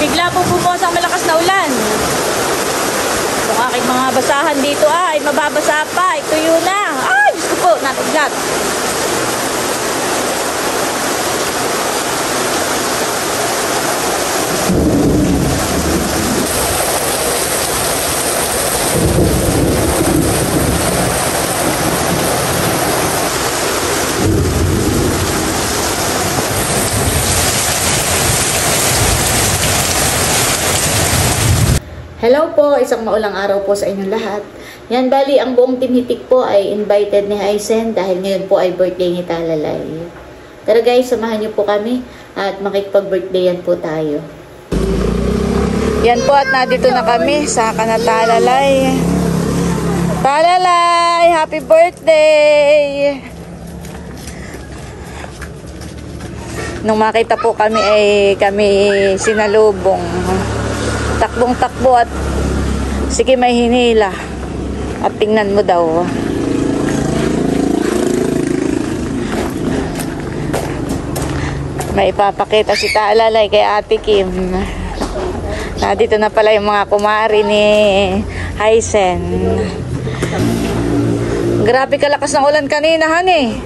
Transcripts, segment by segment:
Bigla po bumuhos ang malakas na ulan. Kung aking mga basahan dito ay mababasa pa. Ituyo na. Ay, Diyos ko po, nataglat. Hello po, isang maulang araw po sa inyong lahat. Yan, bali, ang buong Team Hitik po ay invited ni Hysen dahil ngayon po ay birthday ni Talalay. Tara guys, samahan niyo po kami at makikipag-birthdayan po tayo. Yan po at nandito na kami sa Talalay. Talalay, happy birthday! Nung makita po kami ay kami sinalubong. Takbong-takbo at sige may hinila at tingnan mo daw. May ipapakita si Talalay kay Ate Kim. Nandito na pala yung mga kumari ni Hysen. Grabe kalakas ng ulan kanina, honey.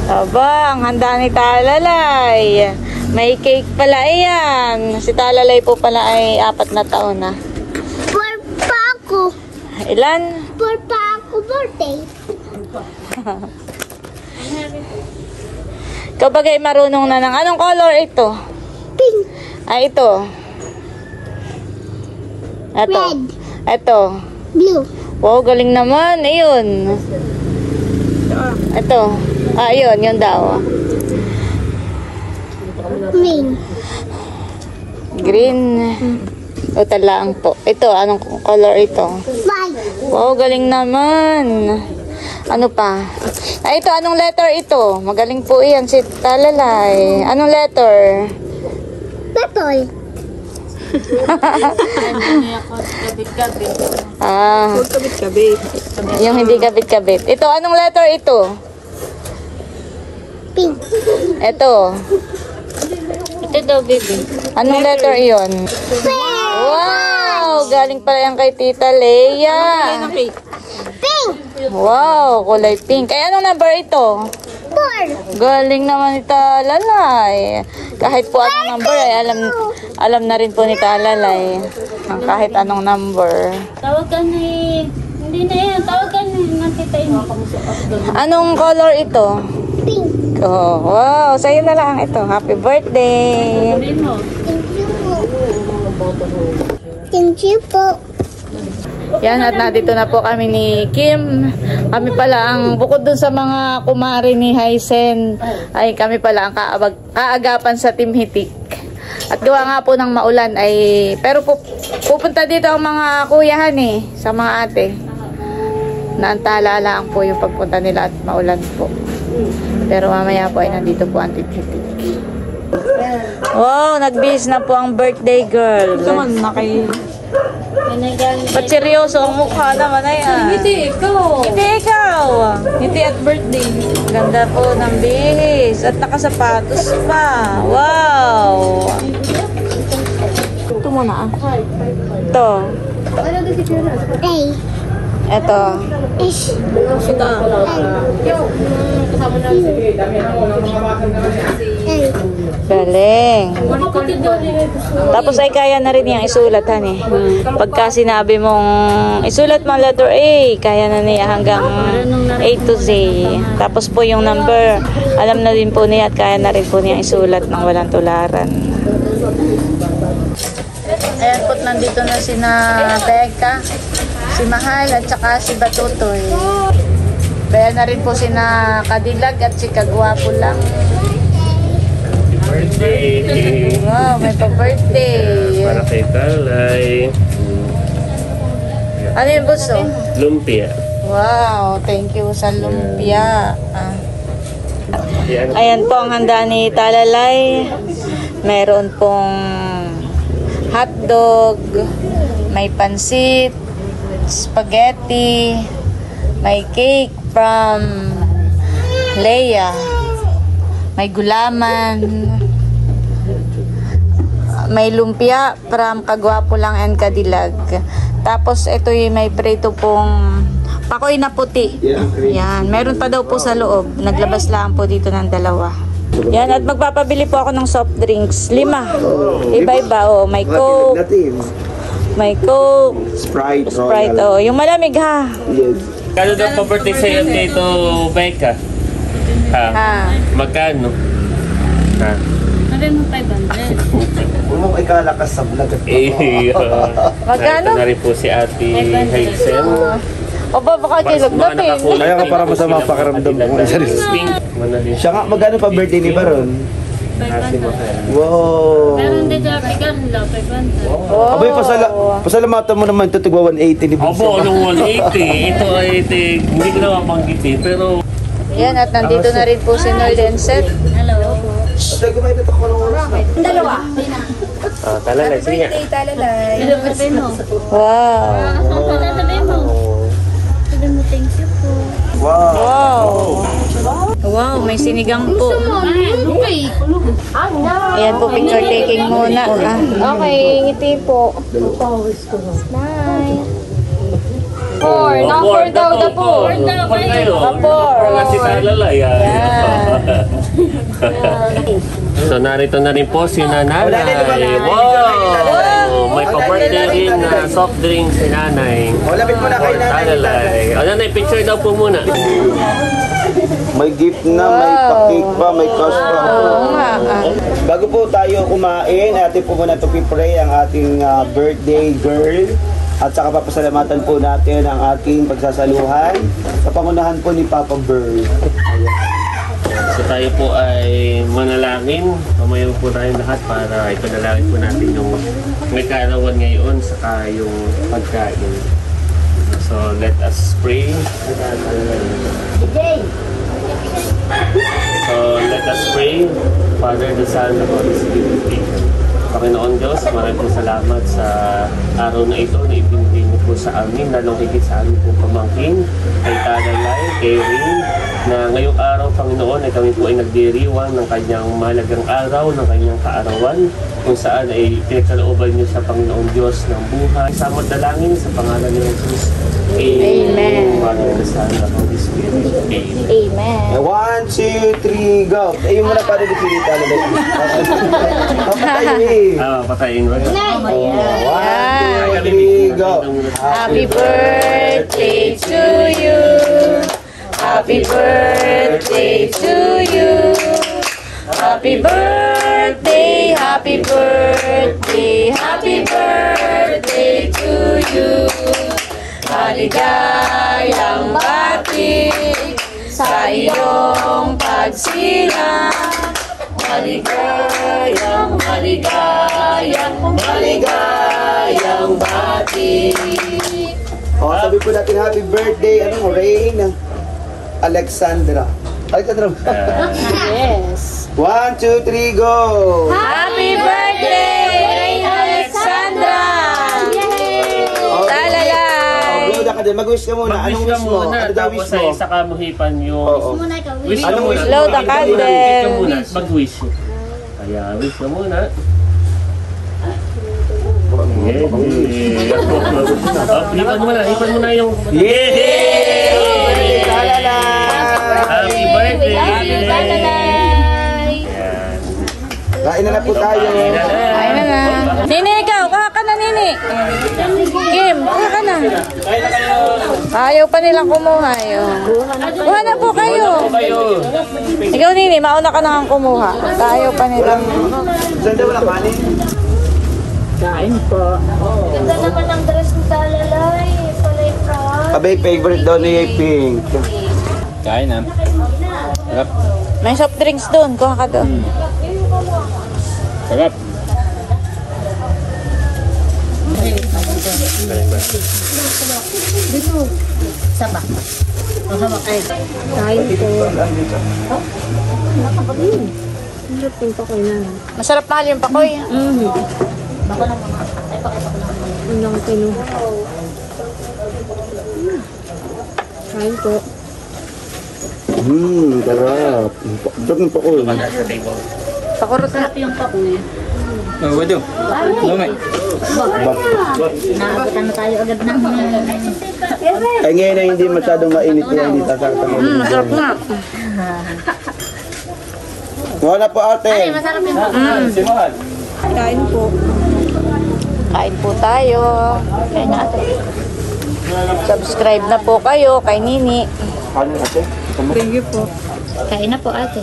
Aba, ang handa ni Talalay. May cake pala yan. Si Talalay po pala ay 4 na taon na. For pa ako. Ilan? For pa ako birthday. Ikaw bagay marunong na ng anong color ito? Pink. Ay, ito. Ito. Red. Ito. Blue. Wow, galing naman. Ayun. Ito. Ayun, yun daw. Green. Green. O talaang po. Ito, anong color ito? White. Wow, galing naman. Ano pa? Ay, ito, anong letter ito? Magaling po iyan si Talalay. Anong letter? Purple. Kabit-kabit. Yung hindi kabit-kabit. Ito, anong letter ito? Pink. Ito. Ito daw, baby. Anong letter iyon? Wow! Galing pala yan kay Tita Leia. Pink. Wow, kulay pink. Ay, anong number ito? 4. Galing naman ni Talalay. Kahit po anong number ay alam na rin po ni Talalay. Kahit anong number. Tawag ka ni... Hindi na yan. Tawag ka ni Tita Amy. Anong color ito? Pink. Oh, wow, sa'yo na lang ito. Happy birthday! Sabihin mo. Thank you po. Yan, at nandito na po kami ni Kim. Kami pala ang, bukod dun sa mga kumari ni Hysen, ay kami pala ang kaagapan sa Team Hitik. At gawa nga po ng maulan ay, pero pupunta dito ang mga kuyahan sa mga ate. Naantala lang po yung pagpunta nila at maulan po. Pero mamaya po ay nandito po ang Team Hitik. Wow, nagbihis na po ang birthday girl. Naman na kay... Ba't seryoso ang mukha naman ay Hindi, ikaw. Hindi ikaw. Hindi at birthday. Ganda po ng bihis. At nakasapatos pa. Wow. Ito muna Ito. A. Ito. S. Ito. L. Galing. Tapos ay kaya na rin niyang isulat, honey. Pagka sinabi mong isulat mo letter A, kaya na niya hanggang A to Z. Tapos po yung number, alam na din po niya at kaya na rin po niyang isulat ng walang tularan. Ayan po, nandito na si Becca, si Mahal at saka si Batutoy. Kaya na rin po si Kadilag at si Kagwapo lang. Birthday! Wow, may pa-birthday. Para kay Talay. Ano yung buso? Lumpia. Wow, thank you sa lumpia. Yan. Ayan po ang handa ni Talalay. Meron pong hotdog, may pansit, spaghetti, may cake from Leia, may gulaman, may lumpia from Kagwapo lang and Kadilag. Tapos ito yung may prito pong pakoy na puti. Yan, meron pa daw po sa loob. Naglabas lang po dito ng 2. Yan, at magpapabili po ako ng soft drinks. 5. Iba-iba, oh. May Coke. May Coke. Sprite. Oh. Yung malamig, ha? Yes. Kano daw pa-birthday sa'yo dito, Becca? Ha. Magkano? Ha? Sabi mo 500. Huwag mo ikalakas sa vlog. Magkano? Narito na rin po si Ate Hazel. O ba, baka kilagdatin. Kaya ka para masama pakiramdam mo. Siya nga, magkano pa birthday ni Baron? Wow. Meron din sa African law, 500. Abay, pasalamatan mo naman ito, tigwa 180 ni Bunso. Opo, anong 180? Ito ay hindi ko naman manggitin, pero... Yan, at nandito na rin po si Nordenset. Hello. Patay, kumain na ito ko ng oras na. Talalay, sige nga. Ano sabi mo? Wow. Ano sabi mo? Sabi mo thank you po. Wow. Wow, may sinigang po. Ayan po, picture taking muna. Okay, ngiti po. Smile. 4. Number daw na po. Number. Nga si Talalay. So, narito na rin po si Nanay. Wow! May pa-birthday rin na soft drink si Nanay. Lapit mo na kay Nanay. Talalay. O, Nanay, picture daw po muna. May gift na, may pa-cake pa, may cash pa. Oo nga. Bago po tayo kumain, atin po muna to pipray ang ating birthday girl. At saka papasalamatan po natin ang aking pagsasaluhan sa pangunahan po ni Papa Bird. So tayo po ay manalangin. Mamayaw po tayo lahat para ipanalangin po natin yung may kaarawan ngayon saka yung pagkain. So let us pray. So let us pray. Father, the Son, the Holy Spirit. Panginoon Diyos, maraming po salamat sa araw na ito na ibinigay niyo po sa amin, lalong higit sa amin po pamangkin, kay Talalay, kay Rin, na ngayong araw, Panginoon, ay kami po ay nagdiriwang ng kanyang mahalagang araw, ng kanyang kaarawan, kung saan ay pinagkalooban niyo sa Panginoon Diyos ng buhay. Samot dalangin sa pangalan ni Jesus. Amen. Father, the Son, the Holy Spirit. Amen. Amen. 1, 2, 3, go! Eh, yung muna para di pinita na dahil. Papatay eh. Patayin mo. 1, 2, 3, go! Happy birthday to you. Happy birthday to you. Happy birthday, happy birthday, happy birthday to you. Maligayang bati sa iyong pagsilang. Maligayang, maligayang, maligayang bati. O, sabi po natin happy birthday, anong Rain? Alexandra. Alexandra. Yes. 1, 2, 3, go! Happy birthday, Alexandra! Talalay! Blow ka din. Mag-wish ka muna. Anong wish mo? Ano daw wish mo? Sa kamuhipan yung... Oo. Wish ka Anong muna. wish Blow the Wish ka candle. muna. Mag-wish. Kaya, wish ka muna. Hipan mo na yung... Yay! Happy birthday! Happy birthday! Yan. Kain na po tayo. Ayun na na. Nini, ikaw. Kuha ka na, Nini. Kim, kuha ka na. Ayaw pa nilang kumuha. Kuha na po kayo. Ikaw, Nini, mauna ka na kang kumuha. Ayaw pa nilang... Saan daw wala kanin? Ganda naman ang dress ni Talalay. Palay proud. Abay, favorite daw ni Pink. Kain na. Sarap. May soft drinks doon. Kuha ka doon. Sarap. Masarap mahal yung pakoy. Sarap. Sarap ng pako. Pakurot na. Yung pakoy. Waduh. Lumay. Nakabutan na tayo agad ng... Ay ngayon na hindi masyadong mainit kaya hindi sasaktan. Masarap na. Kuha na po ate. Masarap yun. Kain po. Kain po tayo. Kain na ate. Subscribe na po kayo kay Nini. Ano ate? Thank you po. Kain na po ate.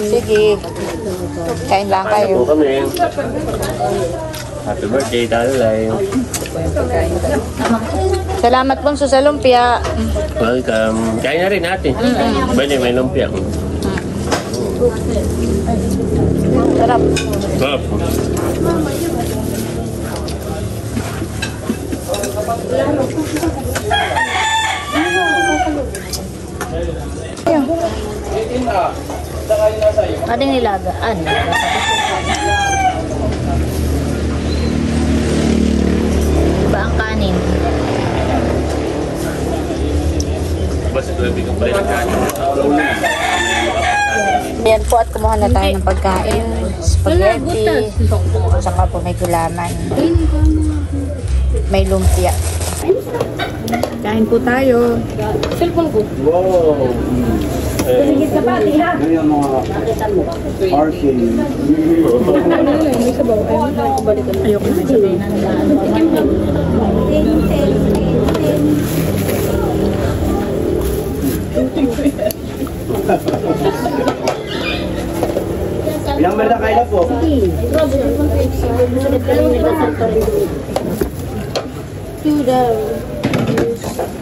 Sige. Kain lang kayo. Po kami. Happy birthday, Talalay. Salamat po sa lumpia. Welcome. Kain na rin natin. Bali, may lumpia. Sarap. Sarap. Ating nilagaan. Iba ang kanin. Basta grabe kang pala nagkanin. Ayan po at kumuha na tayo ng pagkain. Spaghetti. Saka po may gulaman. May lumpia. Kain po tayo. Wow! Ganyan ang mga arcade. Ayoko na sabihin. Ilang merda kayo na po?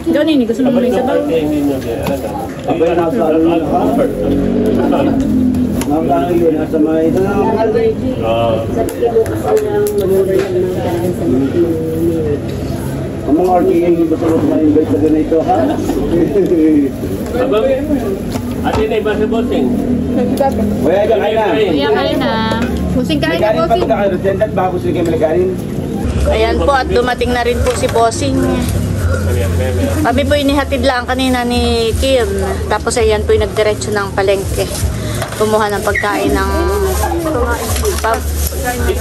Ikaw Nini, gusto mo may sabaw? Abay, nasa ano na ka? Nasa yun, nasa may... Ang mga RTA yung gusto mo ma-invite sa ganito, ha? Abang, ate na iba si Bossing. Kuya, kain na. Kuya, kain na. Busing kain na, Malagarin pa Bossing. ito kayo, Dental, bago sila kayo malagarin. Ayan po at dumating na rin po si Bossing. Kami po inihatid lang kanina ni Kim. Tapos ayan po yung nagdiretso ng palengke. Kumuha ng pagkain ng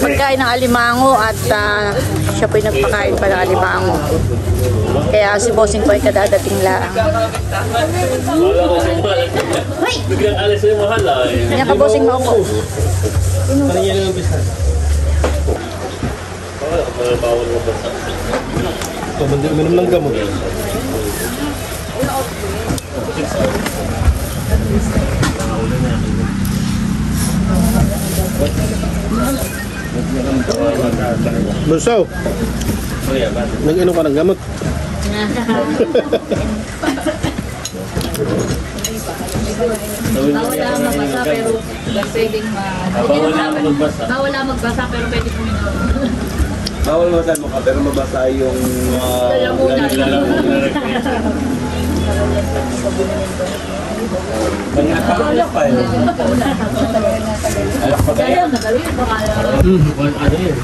pagkain ng alimango at siya po yung nagpakain pa ng alimango. Kaya si Bossing po ay kadadating lang. Biglang alas na yung mahal ay. Yan ka Bossing maupo. Kanya lang ang business. Bawal mo ba sa... Minum ng gamot. Bunso, nag-inom ka ng gamot. Bawal lang magbasa pero pwede kuminom. Bawal masan mo ka, pero mabasa yung... Alak pa eh. Alak pa kaya? Ano yun?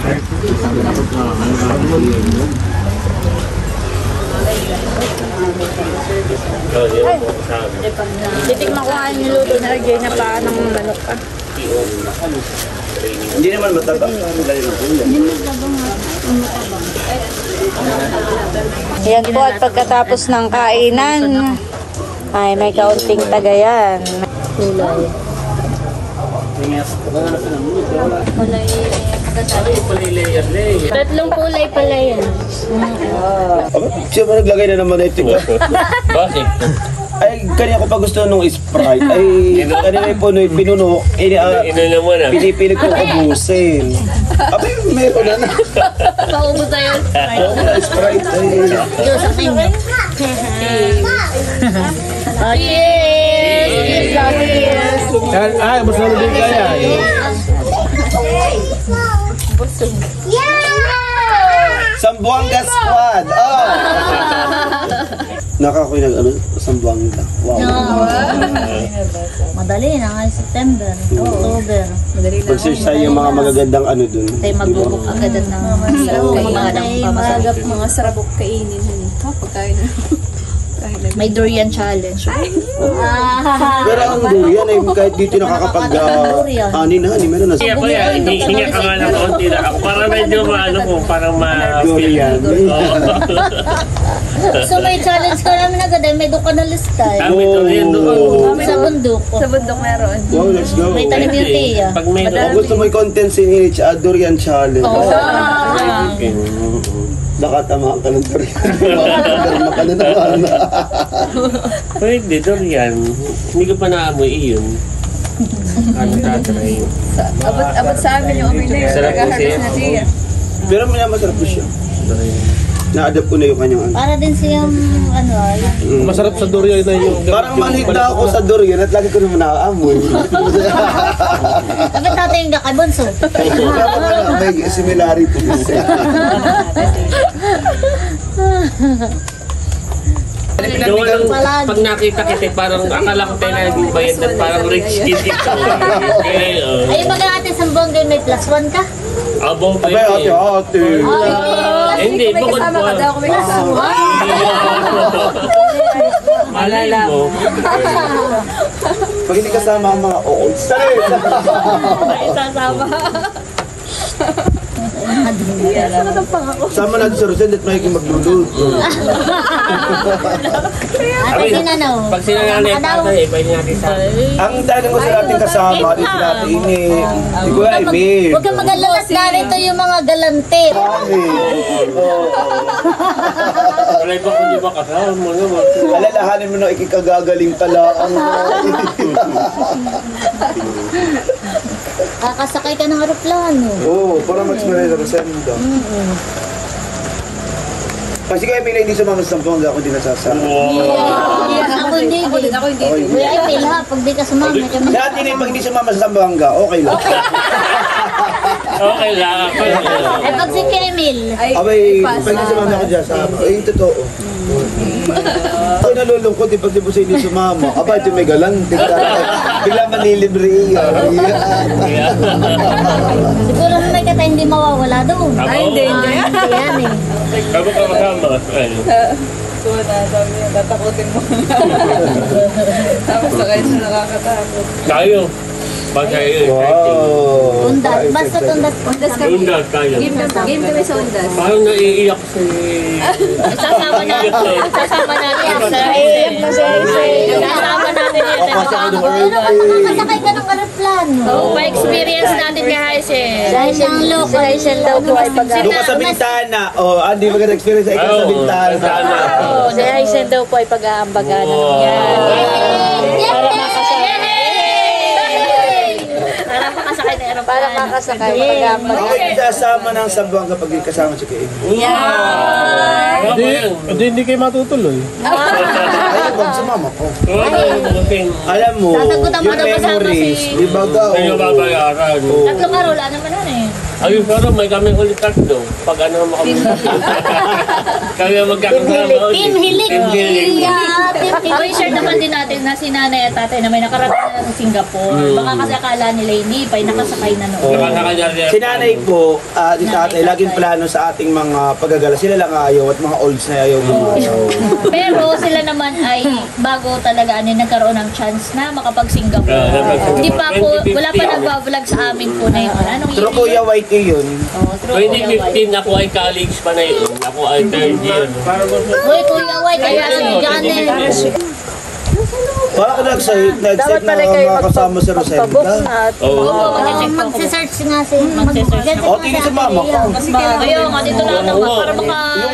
Titikman ko nga yung niluto na lagay na pa ng manok ka. Hindi naman mataba. Dali ng ulo. Yan po at pagkatapos ng kainan ay may kaunting tagayan. Tatlong kulay pala yan. Siya ba naglagay na naman ito? Bakit? Ay, kanina ko pa gusto nung Sprite. Ay, kanina yung puno, pinuno. Ina mo na. Pinipilit ko ubusin. Abay, meron na na. Paubos na yun. Oo, Sprite. Ay, Cheers! Cheers! Ay, mas naman din kaya. Sambuanga Squad! Oh! Nakakuha ng ano? Sambuanga. Wow. Madali na nga September, October. Pag-search tayo yung mga magagandang ano dun. Tayo magbubuk agad ng Mga sarabok kainin. Pagkain na. May durian challenge. Pero ang durian ay kahit dito nakakapag-ani na, meron na Kaya ko yan, hinga ka nga ng konti na ako. Para medyo maano ko, parang durian. So may challenge ka namin agad ay may doon ka na listay. Kami to rin doon. Sa bundok. Sa bundok meron. Wow, let's go. May tanim yung tiya. Pag may Kung gusto mo i-content si H, durian challenge. Nakatamaan ka ng durian. Karma ka na naman. Pwede, durian. Hindi ko pa naamoy iyon. Ano tatry? Abot sa amin yung amoy na yun. Sarap po siya. Pero may masarap po siya. Na-adapt ko na yung kanyang ano. Para din siyang ano ay. Masarap sa durian na yung... Parang manhid na ako sa durian at lagi ko naman naaamoy. Bakit natin yung kakabunso? May similarities. Pag nakita kita, parang akala ko tayo na naging bayad na parang rich kid ito. Ay, mag-aatin sa bongga may +1 ka? Abong pa Abay, yun. ate. Hindi, bukod po. Malala mo. Pag hindi kasama ang mga olds. Sama natin sa Rosel at may magluluto. Ate sinanaw. Pag sinanganay tatay, pwede natin sa... Ang tanong ko sa ating kasama, dito si natin ini. Si Kuya Emil. Huwag kang mag-alala, narito yung mga galante. Wala ba kung di ba kasama mo naman? Alalahanin mo na ikikagagaling pala ang... Kakasakay ka ng aeroplano. Oo, para mag-smile sa Rosenda. Kasi kaya pila hindi sumama sa Zamboanga ako hindi nasasama. Ako hindi. Kuya Emil ha, pag di ka sumama. Dati na pag hindi sumama sa Zamboanga, okay lang. Okay lang. Ay, pag si Kuya Emil. Abay, pag hindi sumama ako dyan, ay totoo. Ako nalulungkot pag di po sa hindi sumama. Aba, ito may galante. Bigla manilibre iyan. Siguro may kata hindi mawawala doon. Ay, hindi. Yan eh. Kabo ka makama. So, sabi niya, tatakutin mo na. Tapos sa kayo siya nakakatakot. Tayo. Pagkayo. Wow. Undas. Basta undas. Undas kami. Undas tayo. Game kami sa Undas. Parang naiiyak si... Sasama natin. Sasama natin. Sasama natin yun. Makakasakay ka ng aeroplano. Pa-experience natin ni Haisen. Dahil siyang local. Si Haisen daw po ay Doon ka sa bintana. Oh, hindi maganda experience ikaw sa bintana. Si Haisen daw po ay pag-aambagan. Para makasakay. Para makasakay. Okay, kasama ng Zamboanga pag di kasama si Kuya Emil. Hindi kayo matutuloy. Ay, wag sumama ko. Alam mo, Sasagutan mo yung na kasama memories, si- di ba daw? Hindi babayaran. Tatlong araw, wala naman na eh. Ayun, pero may kami ulit tatlo. Pag ano makapagod. Kami magkakasama ulit. Team Hilik. Team Hilik. Okay, share naman din natin na si nanay at tatay na may nakarating na sa Singapore. Baka kasi akala nila hindi pa, nakasakay na noon. Nakakanyari. Si nanay po, di tatay, laging plano sa ating mga paggagala. Sila lang ayaw at mga olds na ayaw gumayaw. Pero sila naman ay bago talaga nagkaroon ng chance na makapag-Singapore. Hindi pa po, wala pa nag-vlog sa amin po na yun. Anong Pero Kuya White yun. 2015 ako ay college pa na yun. Ako ay third year. Uy, Kuya White, kaya si Janet. Para ko nag-site na makakasama sa Rosenda. Oo. Magse-search nga si Magse-search. O, hindi sa mama ko. Ayun, dito na naman para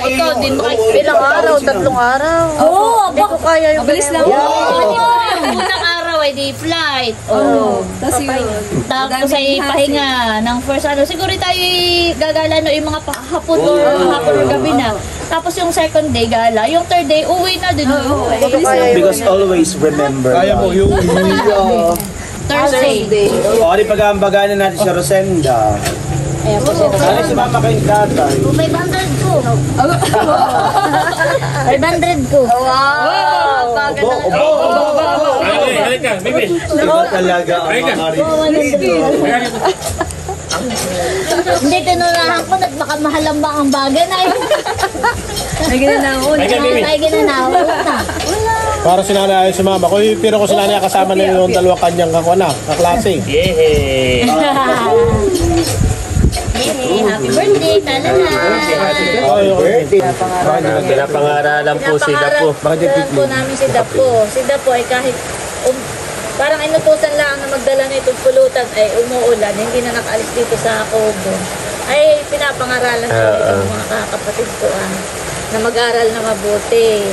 ikaw din Ilang araw? 3 araw? Oo, Hindi ko kaya yung mabilis lang. unang araw ay di flight. Tapos ay pahinga ng first ano. Siguro tayo gagala no yung mga hapon or gabi na. Tapos yung second day gala, yung third day uwi na din. Because always remember. Kaya mo yung... Thursday. O, di pag-aambaganan natin sa Rosenda. Ano si mama kayong tatay? 500 ko. 500 ko. Obo, obo, obo. Halika, bibi. Iba talaga ang mga Hindi, tinunahan ko, baka mahalang ba ang bagay na yun. Ay, ginanaon. Ay, ginanaon na. Para sinanay si mama ko, pero ko sinanay kasama na yung dalawang kanyang kaklase. Yay! Happy birthday, talala. Pinapangaralan po si Dapo. Pinapangaralan po namin si Dapo. Si Dapo ay kahit parang inutusan lang na magdala na itong pulutan ay umuulan, hindi na nakaalis dito sa Kobo. Ay pinapangaralan ko itong mga kakapatid ko na mag-aral na mabuti.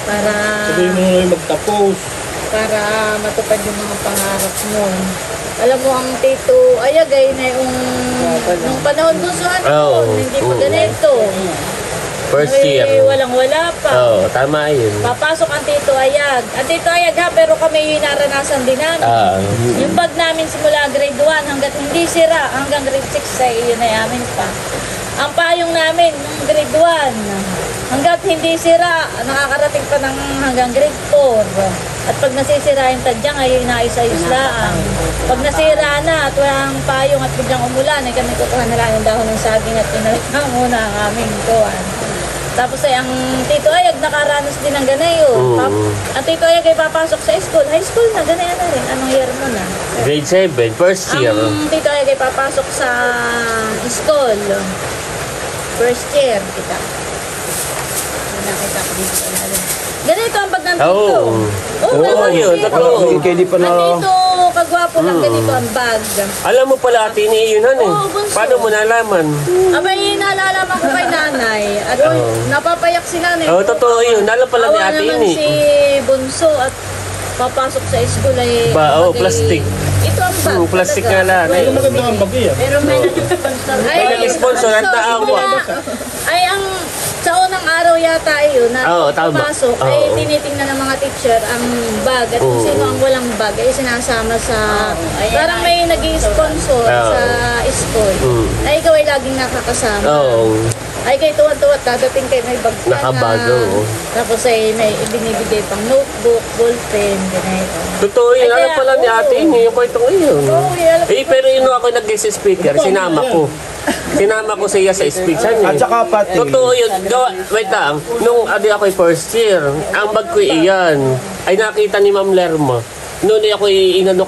Para Sabihin mo yung magtapos. para matupad yung mga pangarap mo. Alam mo, ang Tito Ayagay na yung nung panahon mo sa hindi pa ganito. First year. Walang-wala pa. Oo, tama yun. Papasok ang Tito Ayag. Ang Tito Ayag ha, pero kami yung naranasan din namin. Yung bag namin simula grade 1 hanggat hindi sira, hanggang grade 6 ay yun ay amin pa. Ang payong namin, nung grade 1, hanggat hindi sira, nakakarating pa ng hanggang grade 4. At pag nasisira yung tadyang, ay inaayos-ayos lang. Pag nasira na at walang payong at biglang umulan, ay kami kukuha na lang yung dahon ng saging at pinalitan muna ang aming kuwan. Tapos ay ang Tito Ayag nakaranas din ng ganayon. Ang Tito Ayag ay papasok sa school. High school na, ganayan na rin. Anong year mo na? Grade 7, first year. Ang Tito Ayag ay papasok sa school. First year kita. Nakita ko dito sa lalim. Ganito ang bag ng Tito. Oo, yun, totoo. Hindi pa na... Ang Tito, kagwapo lang ganito ang bag. Alam mo pala, ate ni yun, Oo, bunso. Paano mo nalaman? Abay, naalalaman ko kay nanay. Napapayak si nanay. Oo, totoo yun. Alam pala ni Awa ate naman ni. si Bunso at papasok sa school ay... Plastic. Ito ang bag. Plastic talaga. nga lang. Ay, maganda ang bagay ah. Pero may nag-sponsor. May nag-sponsor at naawa. Ay, ang sa unang araw yata yun na Oo, tama. pumasok ay Oo. tinitingnan ng mga teacher ang bag at kung sino ang walang bag ay sinasama sa parang may nag-sponsor sa school ay ikaw ay laging nakakasama. Oo. Ay kay tuwan-tuwa dadating kay may bag ka Nakabago. tapos ay may ibinibigay pang notebook, ballpen, ganito. Totoo yun. Ay, Alam kaya, pala ni ate oo. ni. Yung kwentong yun. Oo, alam ko. Pero yun ako nag-guest speaker. Sinama ko. Sinama ko siya sa speech. At saka pati... Totoo yun. Wait lang. Nung ako first year, ang bag ko iyan ay nakita ni Ma'am Lerma. Noon ako inano,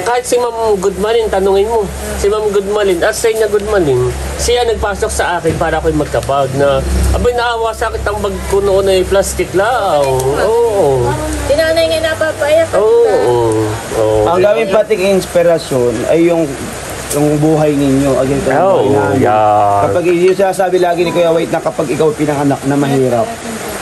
kahit si Ma'am Goodmalin, tanungin mo. Si Ma'am Goodmalin, at sa niya Goodmalin, siya nagpasok sa akin para ako'y magkapag na, abay naawa sa akin ang bag ko noon ay plastic lang. Oo. Tinanay nga napapayak. Oo. Ang daming pating inspirasyon ay yung buhay ninyo. Again, Oh, yeah. Kapag yung sinasabi lagi ni Kuya White na kapag ikaw pinanganak na mahirap,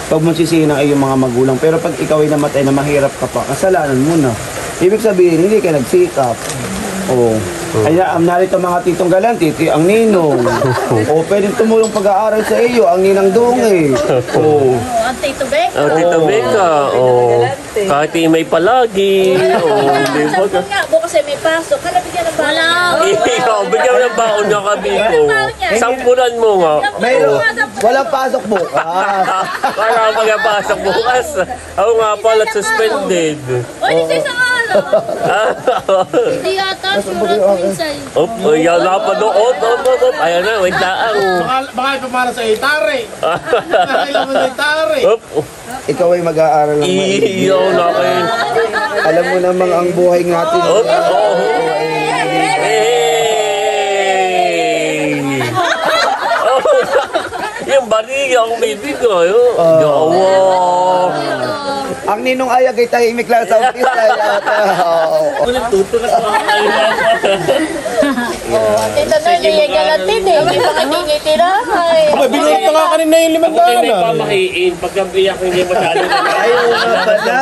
pag mo sisihin ang iyong mga magulang. Pero pag ikaw ay namatay na mahirap ka pa, kasalanan mo na. Ibig sabihin, hindi ka nagsikap. Oo. Kaya narito mga titong galanti, ang ninong. O pwedeng tumulong pag-aaral sa iyo, ang ninang dungi. Oo. Ang Tito Beck. Tito Becca. Kahit may palagi. Di ba? Sabi nga, bukas ay may pasok. Hala, bigyan ng baon. Bigyan mo ng baon na kabi ko. Sampulan mo nga. Mayroon, walang pasok bukas. Para magpasok bukas. Ako nga pala suspended. O, isa isang ano. Hindi yata, surat mo insay. Yan na pa doon. Ayan na, wait lang. Baka ipamara sa itare. Kailangan mo sa itare. Ikaw ay mag-aaral ng maigi. Iyo na kayo. Alam mo namang ang buhay natin. Yung bariya ang bibigay. Jawa. Ang ninong Ayag ay tahimik lang sa umpisa. Tito Nerly, yung galatin eh. Hindi pa nagingitirahay. Binuot na nga kanina yung 5 Pagka may daanan. pamahiin, pagka biyak hindi masyado na. Ayaw nga pala.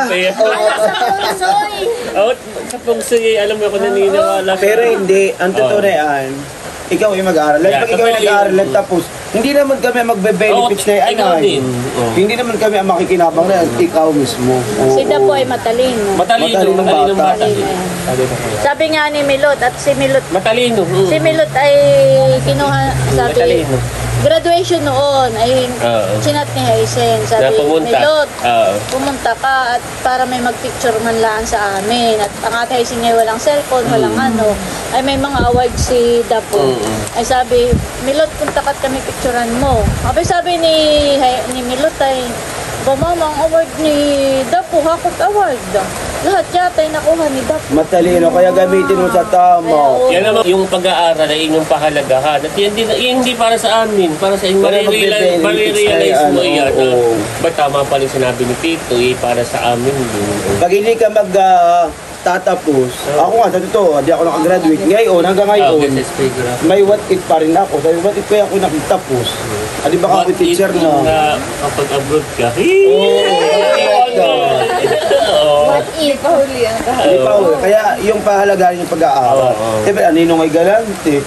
Sa pungsoy, alam mo ako naniniwala. Pero hindi, ang totoo na yan, ikaw ay mag-aaral. Lalo pag ikaw ay nag-aaral tapos, hindi naman kami magbe-benefits na yan. ikaw din. Hindi naman kami ang makikinabang na ikaw mismo. Si Dapo ay matalino. Matalino bata. Sabi nga ni Milot at si Milot Matalino. Si Milot ay kinuha, sabi, Matalino. graduation noon ay chinat ni Haisen. Na Sabi, pumunta. Milot, Oo. pumunta ka at para may magpicture man lang sa amin. At ang ate Haisen niya walang cellphone, walang ano. Ay may mga awards si Dapo. Ay sabi, Milot, punta ka at kami picturean mo. Sabi ni Milot ay, ba mama, ang award ni Dapo, Hakot Award. Lahat yata ay nakuha ni Dapo. Matalino, kaya gamitin mo sa tama. Yan naman yung pag-aaral ay inyong pahalagahan. At yan hindi para sa amin, para sa inyo. Para Marirealize mo yan. oo. Ba't tama pala yung sinabi ni Tito, para sa amin din. Pag hindi ka tatapos, ako nga, sa totoo, di ako nakagraduate. Ngayon, hanggang ngayon, may what if pa rin ako. Sabi, what if kaya ako nakitapos? Di ba ako teacher na? Kapag abroad ka, What if? Hindi pa ako. Kaya yung pahalagahan yung pag-aaral. Siyempre, aninong ay galante.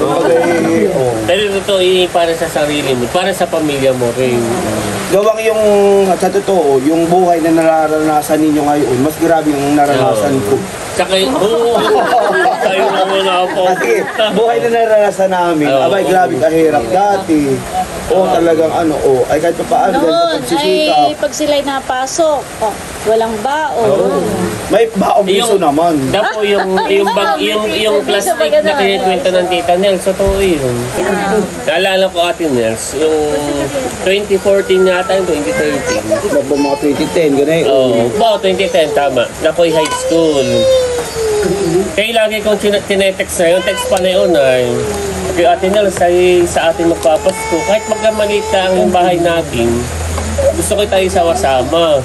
Pero totoo, para sa sarili mo, para sa pamilya mo rin. Gawang yung, sa totoo, yung buhay na nararanasan ninyo ngayon, mas grabe yung naranasan ko. Tsaka, tayo na muna po. Kasi buhay na naranasan namin, abay grabe kahirap dati. Talagang ay kahit pa paano, Noon pagsisikap. ay pag sila'y napasok, walang baon. May baong piso naman. Dapo yung plastic na kinikwento ng Tita Nels, totoo yun. Naalala ko Ate Nels, yung 2014 yata, yung 2013. Bago mga 2010, ganun. Oo, 2010, tama. Nakoy high school. Kaya lagi kong tinetext na yun, text pa na yun ay, kay Ate Nels ay sa atin magpapasko. Kahit magkamalita ang bahay natin, gusto ko tayo sama-sama.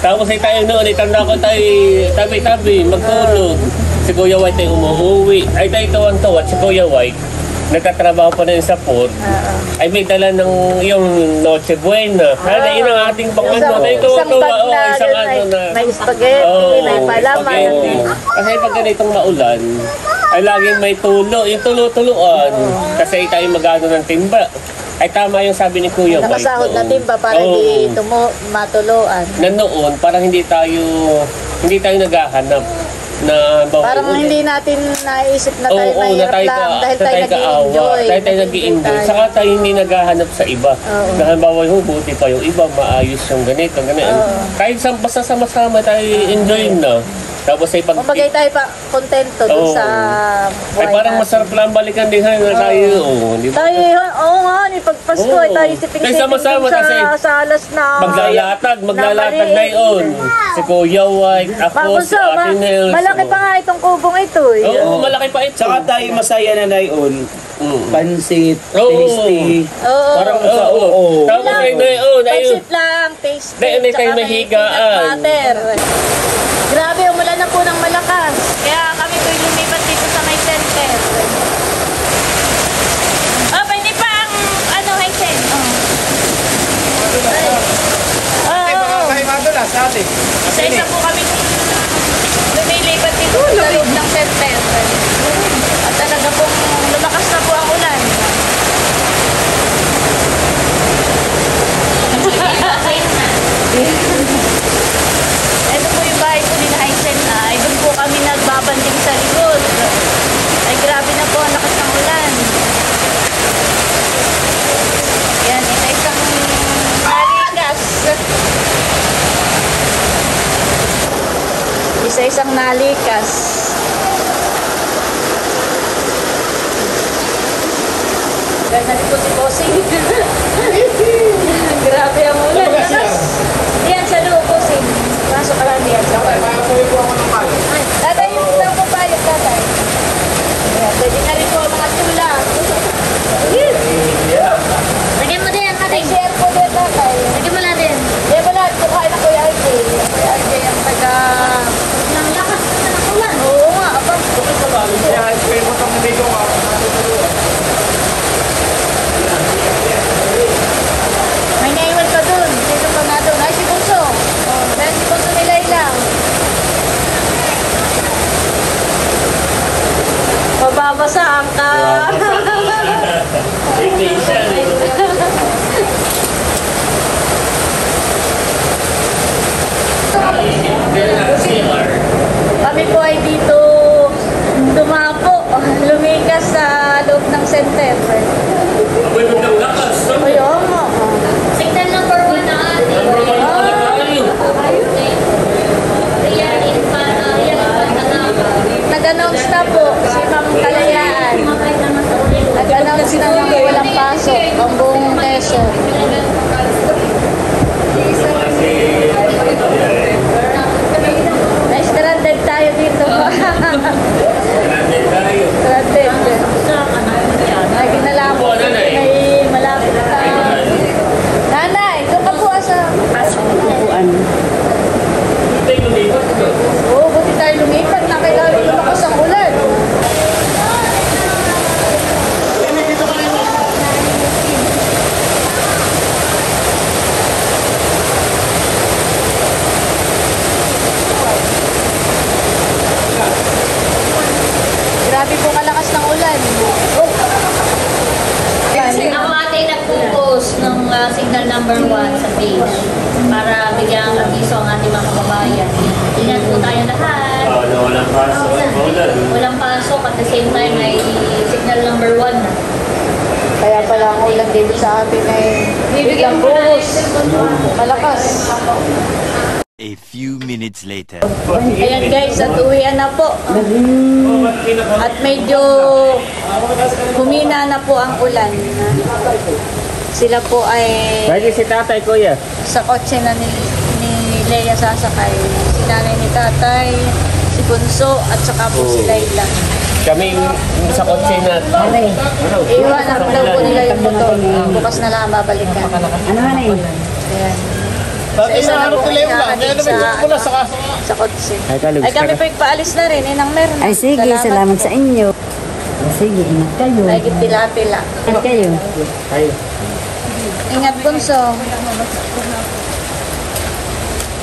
Tapos ay tayo noon, itanda ko tayo tabi-tabi, magtulog. Si Kuya White ay umuwi. Ay tayo tuwan-tuwa, si Kuya White, nagtatrabaho pa na sa port. Ay may dala ng yung Noche Buena. Yun ang ating pangano. Tayo tuwa-tuwa. Isang ano na. May spaghetti, may palaman. Kasi pag ganitong maulan, ay laging may tulo. Yung tulo-tuluan. Kasi tayo magano ng timba. Ay tama yung sabi ni Kuya White. Nakasahod na timba para hindi matuluan. Na noon, parang hindi tayo naghahanap na parang hindi natin naisip na tayo mahirap lang dahil tayo nag-i-enjoy. Dahil tayo nag-i-enjoy. Saka tayo hindi naghahanap sa iba. Dahil bawal buti pa yung iba, maayos yung ganito. Kahit basta sama-sama tayo enjoy na. Tapos ay pag... Kumagay tayo pa kontento dun sa buhay ay parang masarap lang balikan din tayo. Tayo, nga, ni pagpasko ay tayo siping-siping sa alas na... Maglalatag na yun. Si Kuya White, ako, si Ate Nels. Malaki pa nga itong kubong ito eh. Oo, malaki pa ito. Saka tayo masaya na ngayon. Pansit, tasty. Parang tapos ay pansit lang, tasty. Dahil tayo mahigaan. Grabe, umulan na po ng malakas. Kaya kami po'y lumipat dito sa may center. Pwede pa ang Haisen. Isa-isa po kami lumilipat dito sa loob ng center. At talaga pong lumakas na po ang ulan. Ito po yung bahay ko ni Haisen na. Ay doon po kami nagbabanding sa likod. Ay grabe na po ang lakas ng ulan. Yan, isa-isang nalikas. Isa-isang nalikas. Ganyan po si Bossing. Grabe ang ulan. Yan sa loob, Bossing. Pasok ka lang yan. Tatay, yung lang po payot, tatay. Pwede na rin po ang mga tula. Lagyan mo din, tatay. Share po din, tatay. Lagyan mo lang din. Lagyan mo lang. Kukain na Kuya RJ. Kuya RJ ang taga... Nang lakas na ng ulan. Oo nga, abang. May naiwan pa dun. Dito pa nga dun. Ay, si Bunso. Dahil si Bunso nila ilang. Mababasa ang ka. Kami po ay dito dumapo. Lumikas sa loob ng center. Ako'y magdalakas. na lang walang pasok ang buong Quezon. Na-stranded tayo dito. Stranded. Ay, ginalabo. May malapit ka. Nanay, ito ka po sa upuan. Oo, buti tayo lumipat. Nakailangan lumakas ang ulan. Grabe po kalakas ng ulan. Ako ate nag-post ng signal number 1 sa page para bigyan ng abiso ang ating mga kababayan. Ingat po tayo lahat. Walang pasok. Walang pasok at the same time ay signal number 1 na. Kaya pala ang ulan dito sa atin ay biglang buhos. Malakas. A few minutes later. Ayan guys, at uwian na po. At medyo humina na po ang ulan. Sila po ay Lagi si tatay, kuya. sa kotse na ni Leia sasakay. Si nanay ni tatay, si Bunso, at saka po si Layla. Kami sa kotse na. Iwan na po nila yung motor. Bukas na lang babalikan. Ayan. Sa Araw ko lang lang. Kaya naman ko na sa kotse. Ay, kalug. Ay kami po paalis na rin. Inang meron. Ay sige, salamat sa inyo. Sige, ingat kayo. Ay tila-tila. Ingat kayo. Ingat Bunso.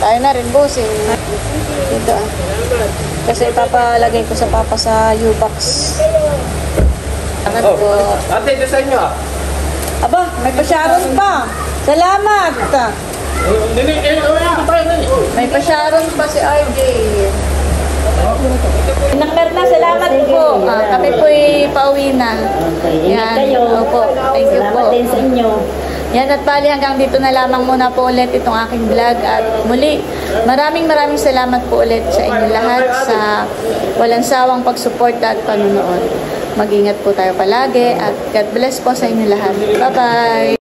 Tayo na rin, bossing. Dito ah. Kasi ipapalagay ko sa papa sa U-Box. Angat ko. Ate, ito sa inyo ah. Aba, may pasyaron pa. Salamat. May pasyaron pa si RJ. Inang Merna, salamat po. Kami po'y pauwi na. Yan. Opo. Thank you po. Salamat din sa inyo. Yan at bali hanggang dito na lamang muna po ulit itong aking vlog at muli maraming salamat po ulit sa inyo lahat sa walang sawang pagsuporta at panunood. Mag-ingat po tayo palagi at God bless po sa inyo lahat. Bye-bye!